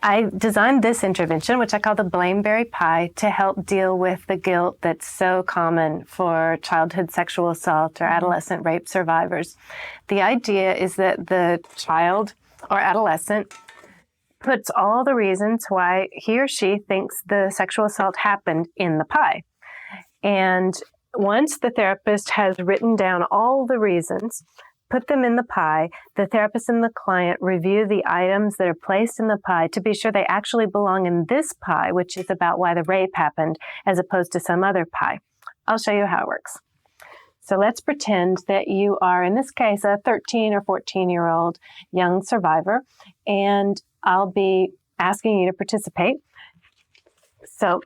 I designed this intervention, which I call the Blameberry Pie, to help deal with the guilt that's so common for childhood sexual assault or adolescent rape survivors. The idea is that the child or adolescent puts all the reasons why he or she thinks the sexual assault happened in the pie. And once the therapist has written down all the reasons, put them in the pie, the therapist and the client review the items that are placed in the pie to be sure they actually belong in this pie, which is about why the rape happened, as opposed to some other pie. I'll show you how it works. So let's pretend that you are, in this case, a 13 or 14-year-old young survivor, and I'll be asking you to participate. So,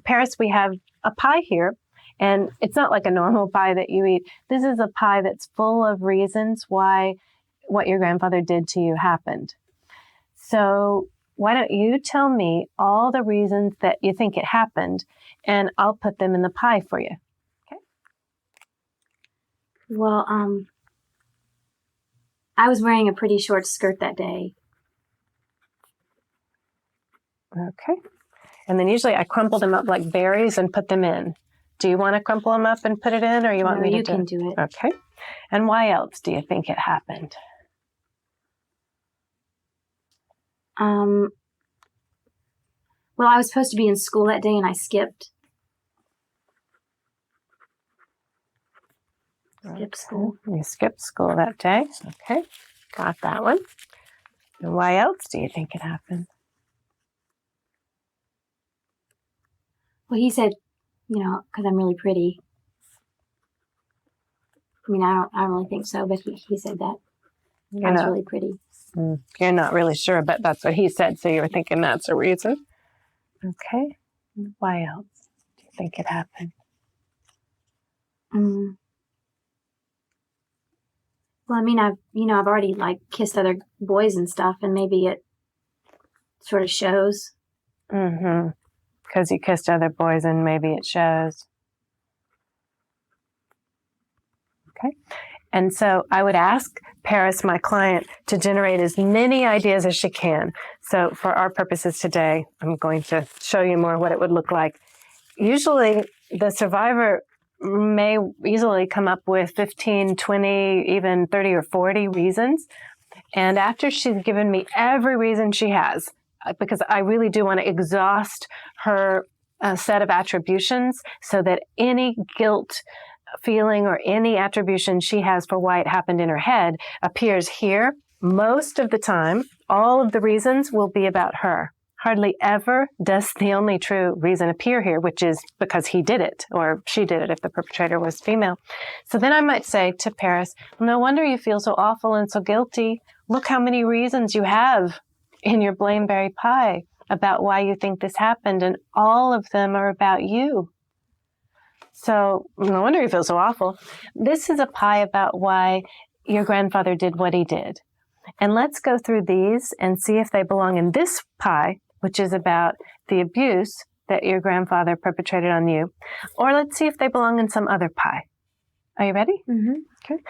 Paris, we have a pie here, and it's not like a normal pie that you eat. This is a pie that's full of reasons why what your grandfather did to you happened. So why don't you tell me all the reasons that you think it happened, and I'll put them in the pie for you. Okay? Well, I was wearing a pretty short skirt that day. Okay. And then usually I crumple them up like berries and put them in. Do you want to crumple them up and put it in, or you want me to you can do it. Okay. And why else do you think it happened? Well, I was supposed to be in school that day and I skipped. Skipped school. You skipped school that day. Okay. Got that one. And why else do you think it happened? Well, he said, because I'm really pretty. I mean, I don't really think so, but he said that I was really pretty. You're not really sure, but that's what he said, so you were thinking that's a reason. Okay. Why else do you think it happened? Well, I mean, I've already kissed other boys and stuff, and maybe it sort of shows. Mm-hmm. Because you kissed other boys and maybe it shows. Okay. And so I would ask Paris, my client, to generate as many ideas as she can. So for our purposes today, I'm going to show you more what it would look like. Usually the survivor may easily come up with 15, 20, even 30 or 40 reasons. And after she's given me every reason she has, because I really do want to exhaust her set of attributions so that any guilt feeling or any attribution she has for why it happened in her head appears here. Most of the time, all of the reasons will be about her. Hardly ever does the only true reason appear here, which is because he did it or she did it if the perpetrator was female. So then I might say to Paris, no wonder you feel so awful and so guilty. Look how many reasons you have in your Blameberry Pie about why you think this happened, and all of them are about you. So no wonder you feel so awful. This is a pie about why your grandfather did what he did. And let's go through these and see if they belong in this pie, which is about the abuse that your grandfather perpetrated on you, or let's see if they belong in some other pie. Are you ready? Mm-hmm. Okay.